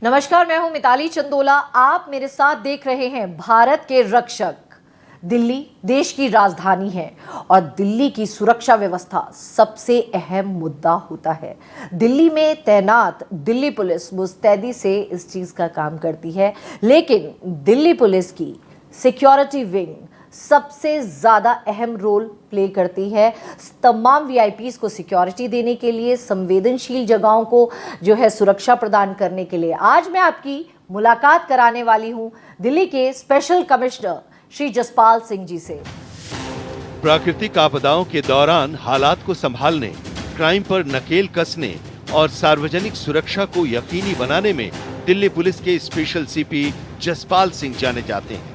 नमस्कार, मैं हूं मिताली चंदोला। आप मेरे साथ देख रहे हैं भारत के रक्षक। दिल्ली देश की राजधानी है और दिल्ली की सुरक्षा व्यवस्था सबसे अहम मुद्दा होता है। दिल्ली में तैनात दिल्ली पुलिस मुस्तैदी से इस चीज का काम करती है, लेकिन दिल्ली पुलिस की सिक्योरिटी विंग सबसे ज्यादा अहम रोल प्ले करती है। तमाम वीआईपीज को सिक्योरिटी देने के लिए, संवेदनशील जगहों को जो है सुरक्षा प्रदान करने के लिए आज मैं आपकी मुलाकात कराने वाली हूं दिल्ली के स्पेशल कमिश्नर श्री जसपाल सिंह जी से। प्राकृतिक आपदाओं के दौरान हालात को संभालने, क्राइम पर नकेल कसने और सार्वजनिक सुरक्षा को यकीनी बनाने में दिल्ली पुलिस के स्पेशल सीपी जसपाल सिंह जाने जाते हैं।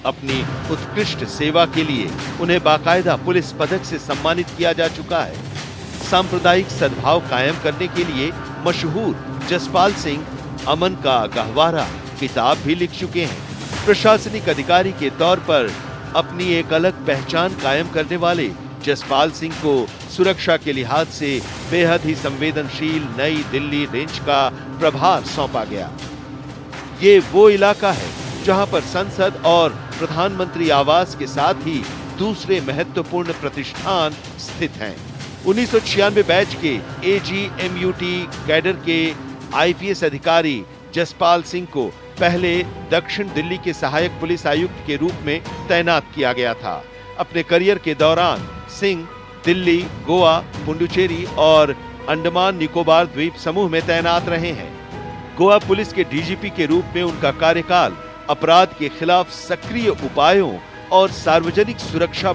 अपनी उत्कृष्ट सेवा के लिए उन्हें बाकायदा पुलिस पदक से सम्मानित किया जा चुका है। सांप्रदायिक सद्भाव कायम करने के लिए मशहूर जसपाल सिंह अमन का गहवारा किताब भी लिख चुके हैं। प्रशासनिक अधिकारी के तौर पर अपनी एक अलग पहचान कायम करने वाले जसपाल सिंह को सुरक्षा के लिहाज से बेहद ही संवेदनशील नई दिल्ली रेंज का प्रभार सौंपा गया। ये वो इलाका है जहां पर संसद और प्रधानमंत्री आवास के साथ ही दूसरे महत्वपूर्ण प्रतिष्ठान स्थित हैं। 1996 बैच के एजीएमयूटी कैडर के आईपीएस अधिकारी जसपाल सिंह को पहले दक्षिण दिल्ली के सहायक पुलिस आयुक्त के रूप में तैनात किया गया था। अपने करियर के दौरान सिंह दिल्ली, गोवा, पुडुचेरी और अंडमान निकोबार द्वीप समूह में तैनात रहे हैं। गोवा पुलिस के डीजीपी के रूप में उनका कार्यकाल अपराध के खिलाफ सक्रिय उपायों और सार्वजनिक सुरक्षा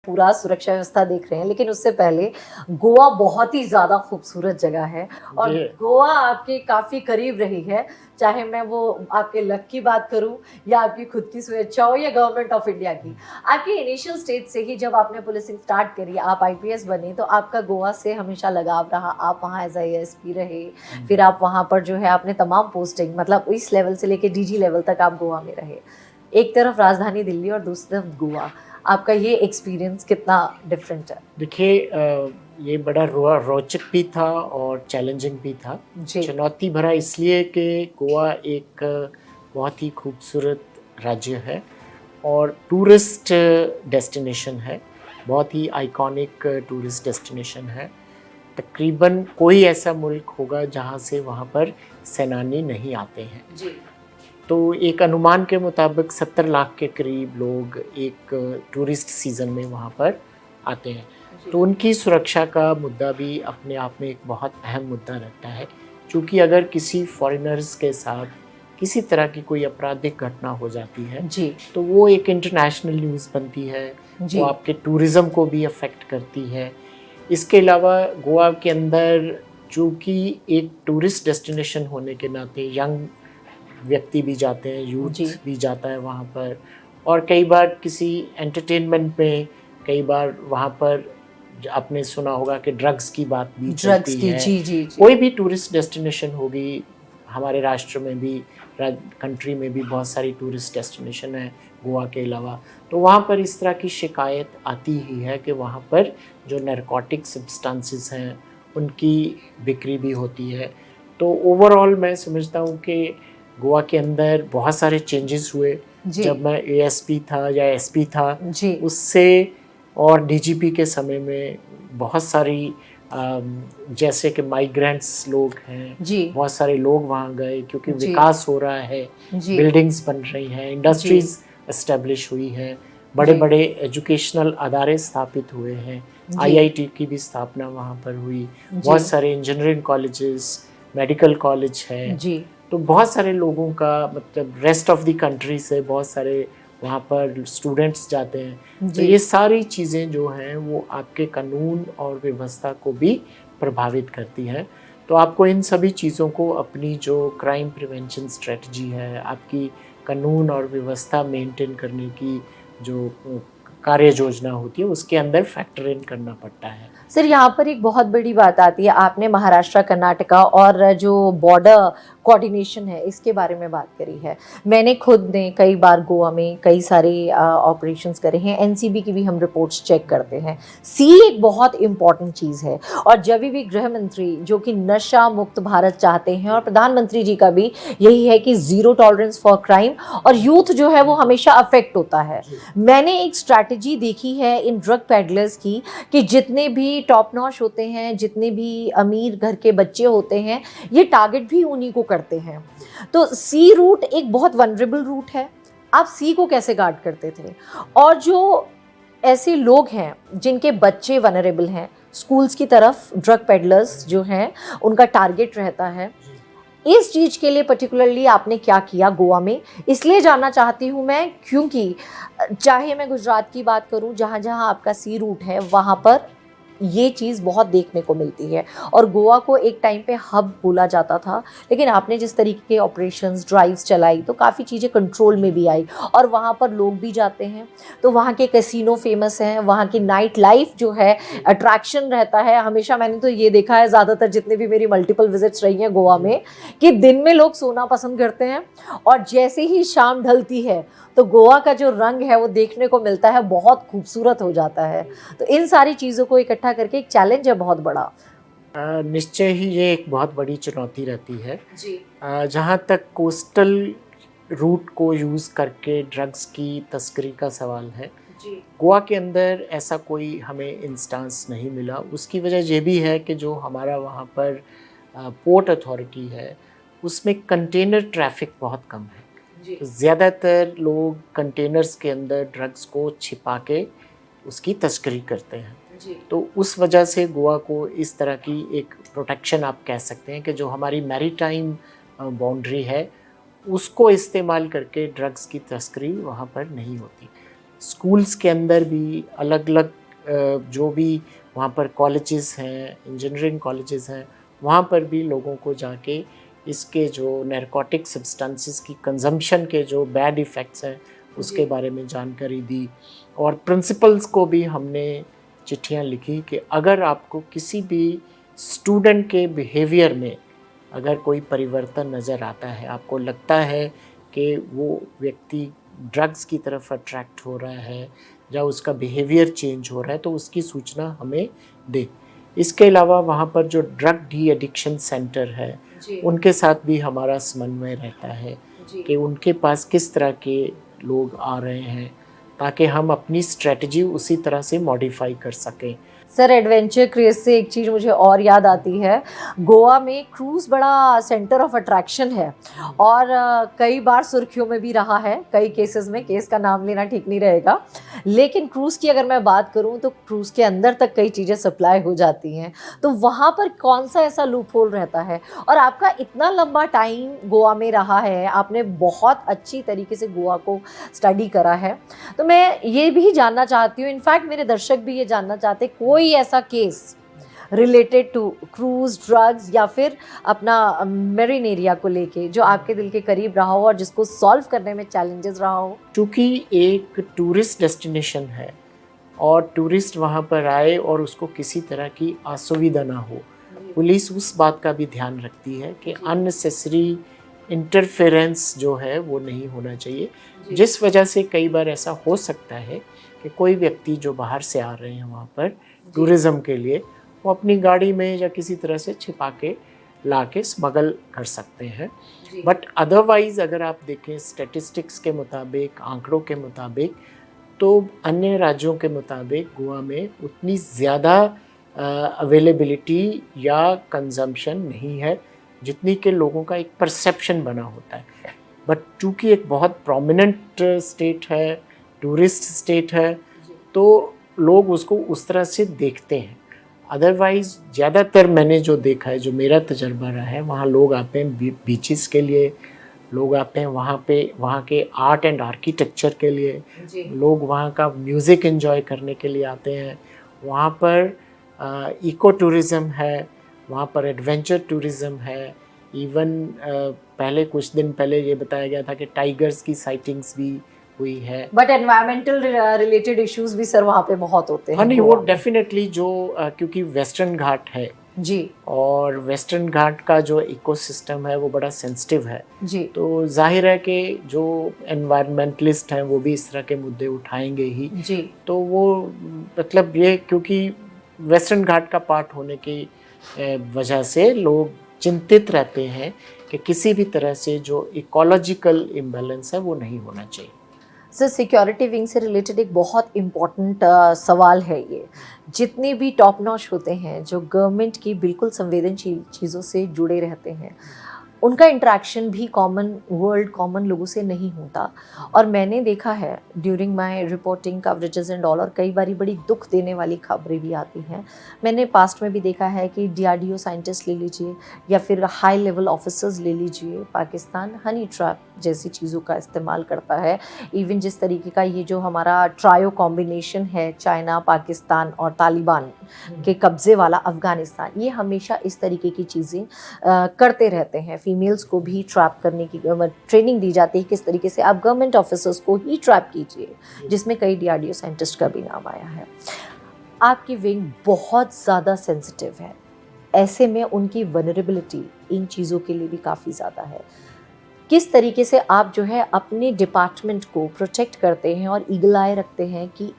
पूरा सुरक्षा व्यवस्था देख रहे हैं, लेकिन उससे पहले गोवा बहुत ही ज़्यादा खूबसूरत जगह है और गोवा आपके काफ़ी करीब रही है। चाहे मैं वो आपके लक की बात करूं या आपकी खुद की स्वेच्छा हो या गवर्नमेंट ऑफ इंडिया की। आपकी इनिशियल स्टेज से ही जब आपने पुलिसिंग स्टार्ट करी, आप आईपीएस बने, तो आपका गोवा से हमेशा लगाव रहा। आप वहाँ एज एएसपी रहे, फिर आप वहाँ पर जो है आपने तमाम पोस्टिंग, मतलब इस लेवल से लेकर डीजी लेवल तक आप गोवा में रहे। एक तरफ राजधानी दिल्ली और दूसरी तरफ गोवा। आपका ये एक्सपीरियंस कितना डिफरेंट है? देखिए, ये बड़ा रोचक भी था और चैलेंजिंग भी था। चुनौती भरा इसलिए कि गोवा एक बहुत ही खूबसूरत राज्य है और टूरिस्ट डेस्टिनेशन है, बहुत ही आइकॉनिक टूरिस्ट डेस्टिनेशन है। तकरीबन कोई ऐसा मुल्क होगा जहाँ से वहाँ पर सैलानी नहीं आते हैं जी। तो एक अनुमान के मुताबिक 70 लाख के करीब लोग एक टूरिस्ट सीज़न में वहाँ पर आते हैं। तो उनकी सुरक्षा का मुद्दा भी अपने आप में एक बहुत अहम मुद्दा रहता है, क्योंकि अगर किसी फॉरेनर्स के साथ किसी तरह की कोई आपराधिक घटना हो जाती है जी, तो वो एक इंटरनेशनल न्यूज़ बनती है, वो आपके टूरिज़्म को भी अफेक्ट करती है। इसके अलावा गोवा के अंदर चूँकि एक टूरिस्ट डेस्टिनेशन होने के नाते यंग व्यक्ति भी जाते हैं, यूथ भी जाता है वहाँ पर, और कई बार किसी एंटरटेनमेंट में, कई बार वहाँ पर आपने सुना होगा कि ड्रग्स की बात भी चलती है। जी। कोई भी टूरिस्ट डेस्टिनेशन होगी हमारे राष्ट्र में भी कंट्री में भी बहुत सारी टूरिस्ट डेस्टिनेशन है गोवा के अलावा। तो वहाँ पर इस तरह की शिकायत आती ही है कि वहाँ पर जो नैरकोटिक सब्सटेंसेस हैं उनकी बिक्री भी होती है। तो ओवरऑल मैं समझता हूँ कि गोवा के अंदर बहुत सारे चेंजेस हुए जब मैं एएसपी था या एसपी था उससे, और डीजीपी के समय में बहुत सारी जैसे कि माइग्रेंट्स लोग हैं, बहुत सारे लोग वहाँ गए क्योंकि विकास हो रहा है, बिल्डिंग्स बन रही हैं, इंडस्ट्रीज एस्टेब्लिश हुई हैं, बड़े बड़े एजुकेशनल अदारे स्थापित हुए हैं, आईआईटी की भी स्थापना वहाँ पर हुई, बहुत सारे इंजीनियरिंग कॉलेजेस, मेडिकल कॉलेज है। तो बहुत सारे लोगों का मतलब रेस्ट ऑफ द कंट्री से बहुत सारे वहाँ पर स्टूडेंट्स जाते हैं। तो ये सारी चीज़ें जो हैं वो आपके कानून और व्यवस्था को भी प्रभावित करती हैं। तो आपको इन सभी चीज़ों को अपनी जो क्राइम प्रिवेंशन स्ट्रेटजी है, आपकी कानून और व्यवस्था मेंटेन करने की जो कार्य योजना होती है उसके अंदर फैक्टर इन करना पड़ता है। सर यहाँ पर एक बहुत बड़ी बात आती है, आपने महाराष्ट्र, कर्नाटका और जो बॉर्डर कोऑर्डिनेशन है इसके बारे में बात करी है। मैंने खुद ने कई बार गोवा में कई सारे ऑपरेशंस करे हैं, एनसीबी की भी हम रिपोर्ट्स चेक करते हैं। सी एक बहुत इंपॉर्टेंट चीज़ है, और जब भी गृह मंत्री जो कि नशा मुक्त भारत चाहते हैं और प्रधानमंत्री जी का भी यही है कि ज़ीरो टॉलरेंस फॉर क्राइम, और यूथ जो है वो हमेशा अफेक्ट होता है। मैंने एक स्ट्रैटेजी देखी है इन ड्रग पैडलर्स की कि जितने भी टॉप नॉच होते हैं, जितने भी अमीर घर के बच्चे होते हैं, ये टारगेट भी उन्हीं को करते हैं। तो सी रूट एक बहुत वनरेबल रूट है, आप सी को कैसे गार्ड करते थे? और जो ऐसे लोग हैं जिनके बच्चे वनरेबल हैं, स्कूल्स की तरफ ड्रग पेडलर्स जो हैं उनका टारगेट रहता है, इस चीज़ के लिए पर्टिकुलरली आपने क्या किया गोवा में? इसलिए जानना चाहती हूँ मैं क्योंकि चाहे मैं गुजरात की बात करूँ, जहाँ जहाँ आपका सी रूट है वहाँ पर ये चीज़ बहुत देखने को मिलती है, और गोवा को एक टाइम पे हब बोला जाता था, लेकिन आपने जिस तरीके के ऑपरेशंस ड्राइव्स चलाई तो काफ़ी चीज़ें कंट्रोल में भी आई, और वहाँ पर लोग भी जाते हैं। तो वहाँ के कैसीनो फेमस हैं, वहाँ की नाइट लाइफ जो है अट्रैक्शन रहता है हमेशा। मैंने तो ये देखा है ज़्यादातर जितने भी मेरी मल्टीपल विजिट्स रही हैं गोवा में, कि दिन में लोग सोना पसंद करते हैं, और जैसे ही शाम ढलती है तो गोवा का जो रंग है वो देखने को मिलता है, बहुत खूबसूरत हो जाता है। तो इन सारी चीज़ों को इकट्ठा करके एक चैलेंज है बहुत बड़ा। निश्चय ही ये एक बहुत बड़ी चुनौती रहती है जी। जहाँ तक कोस्टल रूट को यूज़ करके ड्रग्स की तस्करी का सवाल है जी, गोवा के अंदर ऐसा कोई हमें इंस्टेंस नहीं मिला। उसकी वजह ये भी है कि जो हमारा वहाँ पर पोर्ट अथॉरिटी है उसमें कंटेनर ट्रैफिक बहुत कम है। तो ज़्यादातर लोग कंटेनर्स के अंदर ड्रग्स को छिपा के उसकी तस्करी करते हैं जी। तो उस वजह से गोवा को इस तरह की एक प्रोटेक्शन आप कह सकते हैं कि जो हमारी मैरीटाइम बाउंड्री है उसको इस्तेमाल करके ड्रग्स की तस्करी वहाँ पर नहीं होती। स्कूल्स के अंदर भी अलग अलग जो भी वहाँ पर कॉलेजेस हैं, इंजीनियरिंग कॉलेजेस हैं, वहाँ पर भी लोगों को जाके इसके जो नैरकोटिक सब्सटेंसेस की कंजम्पशन के जो बैड इफ़ेक्ट्स हैं उसके बारे में जानकारी दी, और प्रिंसिपल्स को भी हमने चिट्ठियाँ लिखी कि अगर आपको किसी भी स्टूडेंट के बिहेवियर में अगर कोई परिवर्तन नज़र आता है, आपको लगता है कि वो व्यक्ति ड्रग्स की तरफ अट्रैक्ट हो रहा है या उसका बिहेवियर चेंज हो रहा है, तो उसकी सूचना हमें दे। इसके अलावा वहाँ पर जो ड्रग डी एडिक्शन सेंटर है उनके साथ भी हमारा समन्वय रहता है कि उनके पास किस तरह के लोग आ रहे हैं, ताकि हम अपनी स्ट्रेटजी उसी तरह से मॉडिफाई कर सकें। सर एडवेंचर क्रेज से एक चीज़ मुझे और याद आती है, गोवा में क्रूज़ बड़ा सेंटर ऑफ अट्रैक्शन है, और कई बार सुर्खियों में भी रहा है कई केसेस में, केस का नाम लेना ठीक नहीं रहेगा, लेकिन क्रूज़ की अगर मैं बात करूं तो क्रूज़ के अंदर तक कई चीज़ें सप्लाई हो जाती हैं। तो वहाँ पर कौन सा ऐसा लूप होल रहता है? और आपका इतना लंबा टाइम गोवा में रहा है, आपने बहुत अच्छी तरीके से गोवा को स्टडी करा है, तो मैं ये भी जानना चाहती हूँ, इनफैक्ट मेरे दर्शक भी ये जानना चाहते, कोई ऐसा case related to cruise, drugs या फिर अपना मेरीन एरिया को लेके जो आपके दिल के करीब रहा हो और जिसको सॉल्व करने में चैलेंजेस रहा हो? क्योंकि एक टूरिस्ट डेस्टिनेशन है और टूरिस्ट वहाँ पर आए और उसको किसी तरह की असुविधा ना हो, पुलिस उस बात का भी ध्यान रखती है कि अननेसेसरी इंटरफेरेंस जो है वो नहीं होना चाहिए, जिस वजह से कई बार ऐसा हो सकता है कि कोई व्यक्ति जो बाहर से आ रहे हैं वहाँ पर टूरिज़्म के लिए, वो अपनी गाड़ी में या किसी तरह से छिपा के ला के स्मगल कर सकते हैं। बट अदरवाइज़ अगर आप देखें स्टैटिस्टिक्स के मुताबिक, आंकड़ों के मुताबिक, तो अन्य राज्यों के मुताबिक गोवा में उतनी ज़्यादा अवेलेबिलिटी या कंजम्पशन नहीं है जितनी के लोगों का एक परसेप्शन बना होता है। बट चूँकि एक बहुत प्रोमिनेंट स्टेट है, टूरिस्ट स्टेट है, तो लोग उसको उस तरह से देखते हैं। अदरवाइज़ ज़्यादातर मैंने जो देखा है, जो मेरा तजर्बा रहा है, वहाँ लोग आते हैं बीचेस के लिए, लोग आते हैं वहाँ पे वहाँ के आर्ट एंड आर्किटेक्चर के लिए, लोग वहाँ का म्यूज़िक एंजॉय करने के लिए आते हैं। वहाँ पर इको टूरिज़्म है, वहाँ पर एडवेंचर टूरिज़्म है। इवन पहले कुछ दिन पहले ये बताया गया था कि टाइगर्स की साइटिंग्स भी हुई है। बट एनवायरमेंटल रिलेटेड इश्यूज भी सर वहाँ पे बहुत होते हैं। हाँ नहीं, वो डेफिनेटली जो क्योंकि वेस्टर्न घाट है जी, और वेस्टर्न घाट का जो इकोसिस्टम है वो बड़ा सेंसिटिव है जी, तो जाहिर है कि जो एनवायरमेंटलिस्ट हैं वो भी इस तरह के मुद्दे उठाएंगे ही जी। तो वो मतलब ये क्योंकि वेस्टर्न घाट का पार्ट होने की वजह से लोग चिंतित रहते हैं कि किसी भी तरह से जो इकोलॉजिकल इम्बैलेंस है वो नहीं होना चाहिए। सर सिक्योरिटी विंग से रिलेटेड एक बहुत इम्पॉर्टेंट सवाल है ये। जितने भी टॉप नॉच होते हैं जो गवर्नमेंट की बिल्कुल संवेदनशील चीज़ों से जुड़े रहते हैं, उनका इंटरेक्शन भी कॉमन लोगों से नहीं होता। और मैंने देखा है during my reporting coverages and all, और कई बारी बड़ी दुख देने वाली खबरें भी आती हैं। मैंने पास्ट में भी देखा है कि DRDO साइंटिस्ट ले लीजिए या फिर हाई लेवल ऑफिसर्स ले लीजिए, पाकिस्तान हनी ट्रैप जैसी चीज़ों का इस्तेमाल करता है। इवन जिस तरीके का ये जो हमारा ट्रायो कॉम्बिनेशन है, चाइना, पाकिस्तान और तालिबान के कब्ज़े वाला अफ़गानिस्तान, ये हमेशा इस तरीके की चीज़ें करते रहते हैं। फीमेल्स को भी ट्रैप करने की ट्रेनिंग दी जाती है, किस तरीके से आप गवर्नमेंट ऑफिसर्स को ही ट्रैप कीजिए, जिसमें कई DRDO साइंटिस्ट का भी नाम आया है। आपकी विंग बहुत ज़्यादा सेंसिटिव है, ऐसे में उनकी वनरेबिलिटी इन चीज़ों के लिए भी काफ़ी ज़्यादा है। किस तरीके से आप जो है अपने डिपार्टमेंट को प्रोटेक्ट करते हैं और ईगल आई रखते हैं कि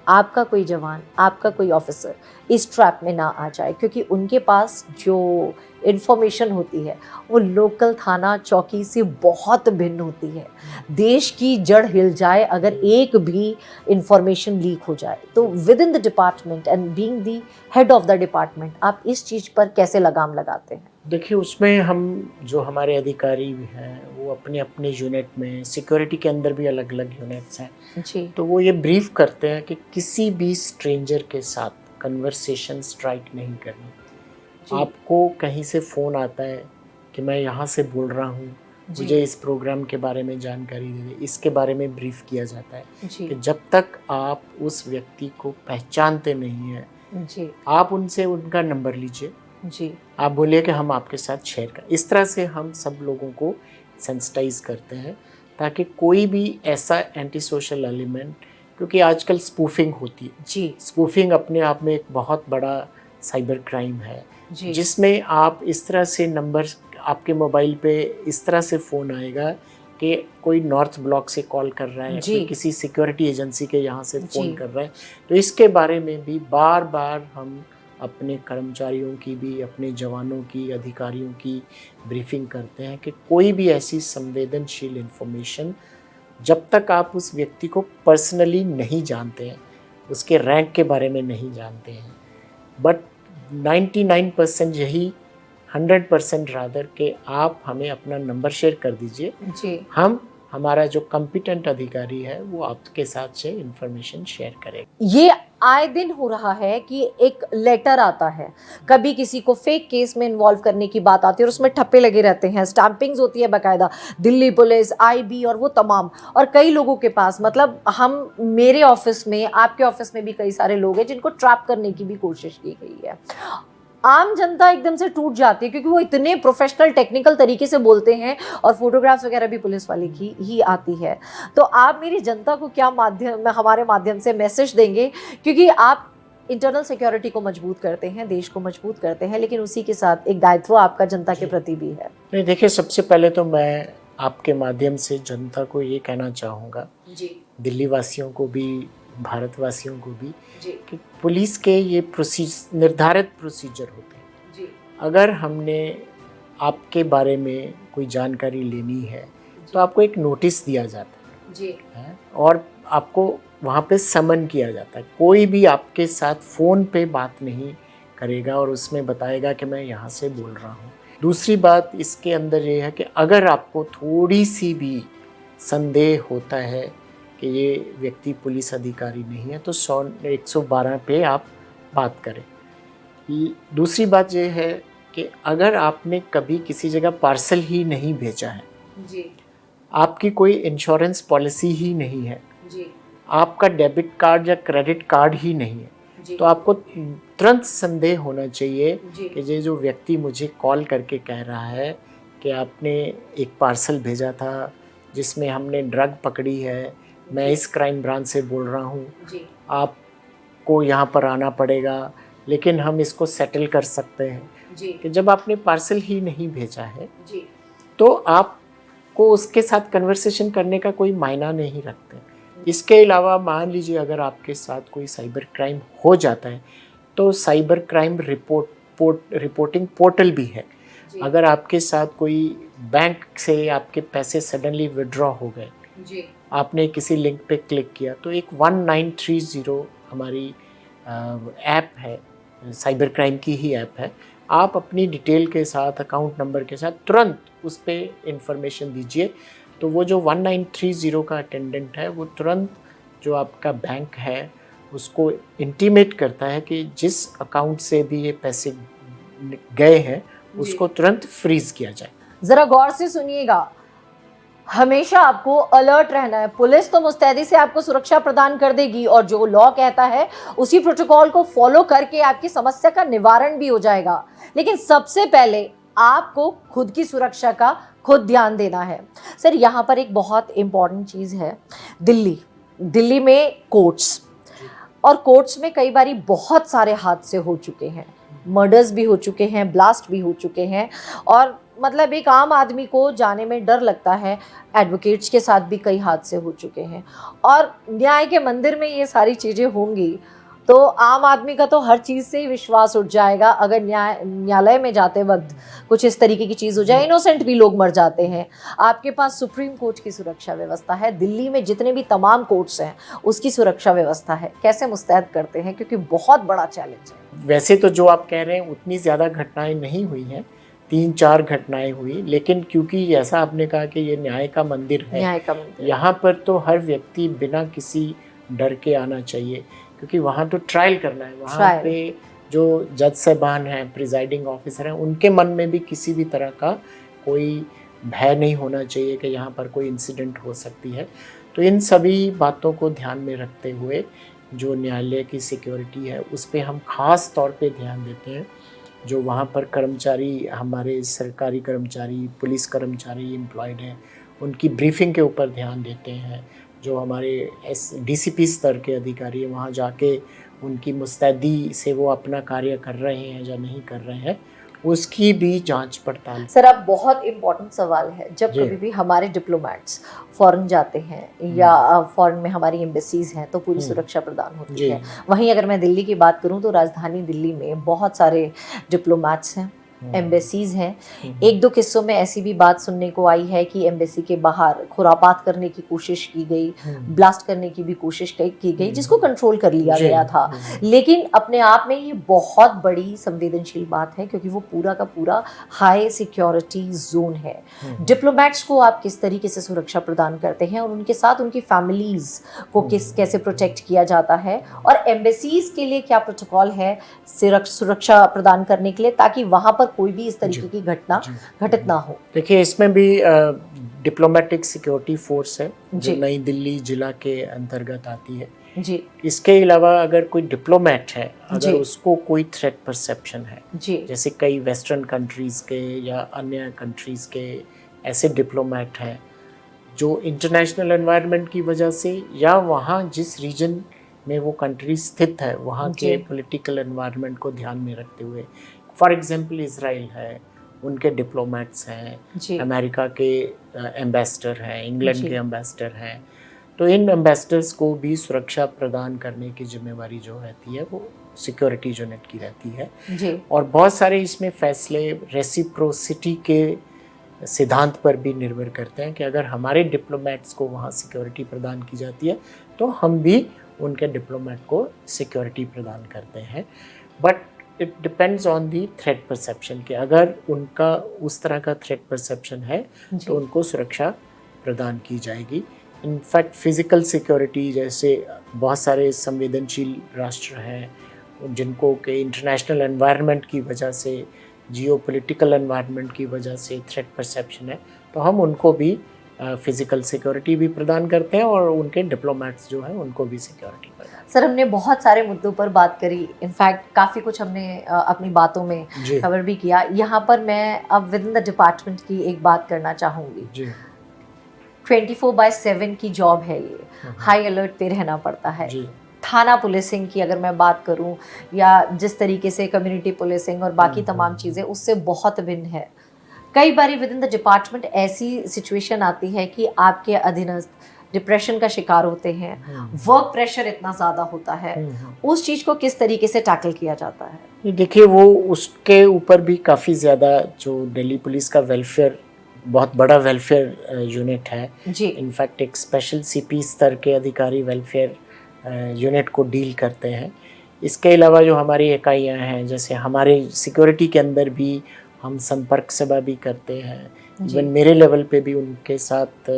आपका कोई जवान, आपका कोई ऑफिसर इस ट्रैप में ना आ जाए, क्योंकि उनके पास जो इन्फॉर्मेशन होती है वो लोकल थाना चौकी से बहुत भिन्न होती है। देश की जड़ हिल जाए अगर एक भी इंफॉर्मेशन लीक हो जाए, तो with in the department and being the head of the department आप इस चीज़ पर कैसे लगाम लगाते हैं? देखिए, उसमें हम जो हमारे अधिकारी हैं वो अपने अपने यूनिट में, सिक्योरिटी के अंदर भी अलग अलग यूनिट्स हैं जी, तो वो ये ब्रीफ करते हैं कि किसी भी स्ट्रेंजर के साथ कन्वर्सेशन स्ट्राइक नहीं करनी। आपको कहीं से फ़ोन आता है कि मैं यहाँ से बोल रहा हूँ, मुझे इस प्रोग्राम के बारे में जानकारी दे दें, इसके बारे में ब्रीफ किया जाता है कि जब तक आप उस व्यक्ति को पहचानते नहीं हैं जी, आप उनसे उनका नंबर लीजिए जी, आप बोलिए कि हम आपके साथ शेयर करें। इस तरह से हम सब लोगों को सेंसिटाइज करते हैं ताकि कोई भी ऐसा एंटी सोशल एलिमेंट, क्योंकि आजकल स्पूफिंग होती है जी, स्पूफिंग अपने आप में एक बहुत बड़ा साइबर क्राइम है जी, जिसमें आप इस तरह से नंबर, आपके मोबाइल पे इस तरह से फ़ोन आएगा कि कोई नॉर्थ ब्लॉक से कॉल कर रहा है, कोई किसी सिक्योरिटी एजेंसी के यहाँ से फ़ोन कर रहा है। तो इसके बारे में भी बार बार हम अपने कर्मचारियों की भी, अपने जवानों की, अधिकारियों की ब्रीफिंग करते हैं कि कोई भी ऐसी संवेदनशील इन्फॉर्मेशन जब तक आप उस व्यक्ति को पर्सनली नहीं जानते हैं, उसके रैंक के बारे में नहीं जानते हैं, बट 99% यही 100% रादर कि आप हमें अपना नंबर शेयर कर दीजिए जी, हमारा जो कॉम्पिटेंट अधिकारी है वो आपके साथ से इंफॉर्मेशन शेयर करेगा। ये आए दिन हो रहा है कि एक लेटर आता है, कभी किसी को फेक केस में इन्वॉल्व करने की बात आती है और उसमें ठप्पे लगे रहते हैं, स्टैंपिंग्स होती है बाकायदा, दिल्ली पुलिस, IB और वो तमाम। और कई लोगों के पास, मतलब मेरे ऑफिस में, आपके ऑफिस में भी कई सारे लोग हैं जिनको ट्रैप करने की भी कोशिश की गई है। आम जनता एकदम से टूट जाती है क्योंकि वो इतने प्रोफेशनल टेक्निकल तरीके से बोलते हैं और फोटोग्राफ्स वगैरह भी पुलिस वाले की ही आती है। तो आप मेरी जनता को क्या हमारे माध्यम से मैसेज देंगे, क्योंकि आप इंटरनल सिक्योरिटी को मजबूत करते हैं, देश को मजबूत करते हैं, लेकिन उसी के साथ एक दायित्व आपका जनता के प्रति भी है। नहीं, देखिए, सबसे पहले तो मैं आपके माध्यम से जनता को ये कहना चाहूँगा, जी दिल्ली वासियों को भी, भारतवासियों को भी, जी कि पुलिस के ये निर्धारित प्रोसीजर होते हैं। जी अगर हमने आपके बारे में कोई जानकारी लेनी है तो आपको एक नोटिस दिया जाता जी है और आपको वहाँ पे समन किया जाता है। कोई भी आपके साथ फ़ोन पे बात नहीं करेगा और उसमें बताएगा कि मैं यहाँ से बोल रहा हूँ। दूसरी बात इसके अंदर ये है कि अगर आपको थोड़ी सी भी संदेह होता है कि ये व्यक्ति पुलिस अधिकारी नहीं है तो 112 पे आप बात करें। दूसरी बात ये है कि अगर आपने कभी किसी जगह पार्सल ही नहीं भेजा है, जी आपकी कोई इंश्योरेंस पॉलिसी ही नहीं है, जी आपका डेबिट कार्ड या क्रेडिट कार्ड ही नहीं है, जी तो आपको तुरंत संदेह होना चाहिए जी कि ये जो व्यक्ति मुझे कॉल करके कह रहा है कि आपने एक पार्सल भेजा था जिसमें हमने ड्रग पकड़ी है, मैं इस क्राइम ब्रांच से बोल रहा हूँ, जी आपको यहाँ पर आना पड़ेगा, लेकिन हम इसको सेटल कर सकते हैं। जी कि जब आपने पार्सल ही नहीं भेजा है जी तो आपको उसके साथ कन्वर्सेशन करने का कोई मायना नहीं रखते। इसके अलावा मान लीजिए अगर आपके साथ कोई साइबर क्राइम हो जाता है तो साइबर क्राइम रिपोर्टिंग पोर्टल भी है। जी अगर आपके साथ कोई बैंक से आपके पैसे सडनली विड्रॉ हो गए, जी आपने किसी लिंक पे क्लिक किया, तो एक 1930 हमारी ऐप है, साइबर क्राइम की ही ऐप है। आप अपनी डिटेल के साथ, अकाउंट नंबर के साथ तुरंत उस पर इंफॉर्मेशन दीजिए, तो वो जो 1930 का अटेंडेंट है वो तुरंत जो आपका बैंक है उसको इंटीमेट करता है कि जिस अकाउंट से भी ये पैसे गए हैं उसको तुरंत फ्रीज किया जाए। जरा गौर से सुनिएगा, हमेशा आपको अलर्ट रहना है। पुलिस तो मुस्तैदी से आपको सुरक्षा प्रदान कर देगी और जो लॉ कहता है उसी प्रोटोकॉल को फॉलो करके आपकी समस्या का निवारण भी हो जाएगा, लेकिन सबसे पहले आपको खुद की सुरक्षा का खुद ध्यान देना है। सर, यहाँ पर एक बहुत इंपॉर्टेंट चीज़ है, दिल्ली में कोर्ट्स, और कोर्ट्स में कई बारी बहुत सारे हादसे हो चुके हैं, मर्डर्स भी हो चुके हैं, ब्लास्ट भी हो चुके हैं, और मतलब एक आम आदमी को जाने में डर लगता है। एडवोकेट्स के साथ भी कई हादसे हो चुके हैं, और न्याय के मंदिर में ये सारी चीज़ें होंगी तो आम आदमी का तो हर चीज़ से ही विश्वास उठ जाएगा। अगर न्यायालय में जाते वक्त कुछ इस तरीके की चीज़ हो जाए, इनोसेंट भी लोग मर जाते हैं। आपके पास सुप्रीम कोर्ट की सुरक्षा व्यवस्था है, दिल्ली में जितने भी तमाम कोर्ट्स हैं उसकी सुरक्षा व्यवस्था है, कैसे मुस्तैद करते हैं, क्योंकि बहुत बड़ा चैलेंज है। वैसे तो जो आप कह रहे हैं उतनी ज़्यादा घटनाएं नहीं हुई हैं, 3-4 घटनाएं हुई, लेकिन क्योंकि ऐसा आपने कहा कि ये न्याय का मंदिर है, यहाँ पर तो हर व्यक्ति बिना किसी डर के आना चाहिए, क्योंकि वहाँ तो ट्रायल करना है। वहाँ पे जो जज साहबान हैं, प्रिजाइडिंग ऑफिसर हैं, उनके मन में भी किसी भी तरह का कोई भय नहीं होना चाहिए कि यहाँ पर कोई इंसिडेंट हो सकती है। तो इन सभी बातों को ध्यान में रखते हुए जो न्यायालय की सिक्योरिटी है उस पर हम ख़ास तौर पे ध्यान देते हैं। जो वहाँ पर कर्मचारी, हमारे सरकारी कर्मचारी, पुलिस कर्मचारी एम्प्लॉयड हैं, उनकी ब्रीफिंग के ऊपर ध्यान देते हैं। जो हमारे DCP स्तर के अधिकारी हैं, वहाँ जाके उनकी मुस्तैदी से वो अपना कार्य कर रहे हैं या नहीं कर रहे हैं, उसकी भी जांच पड़ताल। सर, अब बहुत इम्पोर्टेंट सवाल है, जब कभी भी हमारे डिप्लोमेट्स फॉरेन जाते हैं या फॉरेन में हमारी एम्बेसीज हैं तो पूरी सुरक्षा प्रदान होती है। वहीं अगर मैं दिल्ली की बात करूं तो राजधानी दिल्ली में बहुत सारे डिप्लोमेट्स हैं, एम्बेसीज हैं। 1-2 किस्सों में ऐसी भी बात सुनने को आई है कि एम्बेसी के बाहर खुरापात करने की कोशिश की गई, ब्लास्ट करने की भी कोशिश की गई, जिसको कंट्रोल कर लिया गया था। लेकिन अपने आप में ये बहुत बड़ी संवेदनशील बात है, क्योंकि वो पूरा का पूरा हाई सिक्योरिटी जोन है। डिप्लोमेट्स को आप किस तरीके से सुरक्षा प्रदान करते हैं और उनके साथ उनकी फैमिलीज को कैसे प्रोटेक्ट किया जाता है, और एम्बेसीज के लिए क्या प्रोटोकॉल है सुरक्षा प्रदान करने के लिए, ताकि वहां पर कोई भी इस तरीके की घटना घटित ना हो? देखिए, इसमें भी डिप्लोमेटिक सिक्योरिटी फोर्स है जो नई दिल्ली जिला के अंतर्गत आती है जी। इसके अलावा अगर कोई डिप्लोमेट है, अगर उसको कोई थ्रेट परसेप्शन है जी, जैसे कई वेस्टर्न कंट्रीज के या अन्य कंट्रीज के ऐसे डिप्लोमेट हैं जो इंटरनेशनल एनवायरनमेंट की वजह से या वहाँ जिस रीजन में वो कंट्री स्थित है, वहाँ के पॉलिटिकल एनवायरनमेंट को ध्यान में रखते हुए, फॉर एग्जांपल इजराइल है, उनके डिप्लोमेट्स हैं, अमेरिका के एम्बेसडर हैं, इंग्लैंड के एम्बेसडर हैं, तो इन एम्बेसडर्स को भी सुरक्षा प्रदान करने की जिम्मेवारी जो रहती है वो सिक्योरिटी यूनिट की रहती है जी। और बहुत सारे इसमें फैसले रेसिप्रोसिटी के सिद्धांत पर भी निर्भर करते हैं कि अगर हमारे डिप्लोमेट्स को वहाँ सिक्योरिटी प्रदान की जाती है तो हम भी उनके डिप्लोमेट को सिक्योरिटी प्रदान करते हैं। But it depends on the threat perception कि अगर उनका उस तरह का थ्रेट परसेप्शन है तो उनको सुरक्षा प्रदान की जाएगी। इनफैक्ट फिज़िकल सिक्योरिटी, जैसे बहुत सारे संवेदनशील राष्ट्र हैं जिनको के इंटरनेशनल एनवायरनमेंट की वजह से, जियोपॉलिटिकल एनवायरनमेंट की वजह से थ्रेट परसेप्शन है, तो हम उनको भी फिज़िकल सिक्योरिटी भी प्रदान करते हैं और उनके डिप्लोमेट्स जो हैं उनको भी सिक्योरिटी प्रदान। सर, हमने बहुत सारे मुद्दों पर बात करी, इनफैक्ट काफ़ी कुछ हमने अपनी बातों में कवर भी किया। यहाँ पर मैं अब विद इन द डिपार्टमेंट की एक बात करना चाहूँगी जी। 24/7 की जॉब है ये, हाई अलर्ट पे रहना पड़ता है जी। थाना पुलिसिंग की अगर मैं बात करूं या जिस तरीके से कम्युनिटी पुलिसिंग और बाकी तमाम चीज़ें, उससे बहुत भिन्न है। कई बार विद इन द डिपार्टमेंट ऐसी सिचुएशन आती है कि आपके अधीनस्थ डिप्रेशन का शिकार होते हैं, वर्क प्रेशर इतना ज़्यादा होता है, उस चीज़ को किस तरीके से टैकल किया जाता है? देखिए, वो उसके ऊपर भी काफ़ी ज़्यादा जो दिल्ली पुलिस का वेलफेयर, बहुत बड़ा वेलफेयर यूनिट है जी। इनफैक्ट एक स्पेशल सीपी स्तर के अधिकारी वेलफेयर यूनिट को डील करते हैं। इसके अलावा जो हमारी इकाइयाँ हैं, जैसे हमारे सिक्योरिटी के अंदर भी हम संपर्क सेवा भी करते हैं, इवन मेरे लेवल पे भी उनके साथ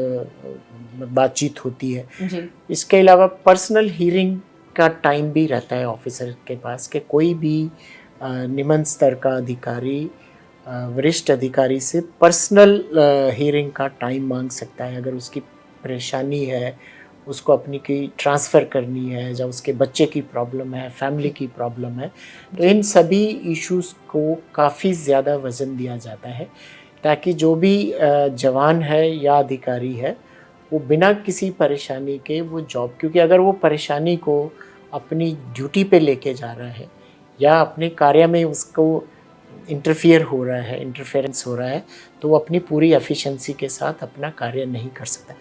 बातचीत होती है जी। इसके अलावा पर्सनल हीयरिंग का टाइम भी रहता है ऑफिसर के पास कि कोई भी निम्न स्तर का अधिकारी वरिष्ठ अधिकारी से पर्सनल हीयरिंग का टाइम मांग सकता है। अगर उसकी परेशानी है, उसको अपनी की ट्रांसफ़र करनी है, या उसके बच्चे की प्रॉब्लम है, फैमिली की प्रॉब्लम है, तो इन सभी इश्यूज़ को काफ़ी ज़्यादा वज़न दिया जाता है ताकि जो भी जवान है या अधिकारी है वो बिना किसी परेशानी के वो जॉब, क्योंकि अगर वो परेशानी को अपनी ड्यूटी पे लेके जा रहा है या अपने कार्य में उसको इंटरफेरेंस हो रहा है, तो वो अपनी पूरी एफिशिएंसी के साथ अपना कार्य नहीं कर सकता।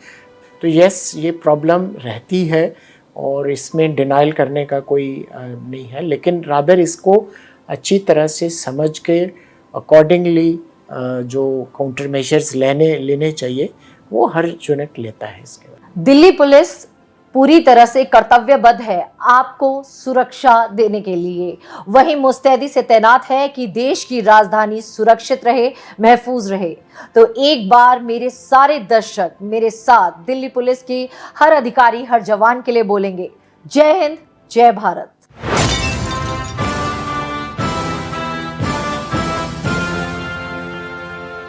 तो यस, ये प्रॉब्लम रहती है और इसमें डिनाइल करने का कोई नहीं है, लेकिन रादर इसको अच्छी तरह से समझ के अकॉर्डिंगली जो काउंटर मेजर्स लेने चाहिए वो हर यूनिट लेता है। इसके बाद दिल्ली पुलिस पूरी तरह से कर्तव्यबद्ध है आपको सुरक्षा देने के लिए, वहीं मुस्तैदी से तैनात है कि देश की राजधानी सुरक्षित रहे, महफूज रहे। तो एक बार मेरे सारे दर्शक मेरे साथ दिल्ली पुलिस की हर अधिकारी, हर जवान के लिए बोलेंगे, जय हिंद, जय भारत।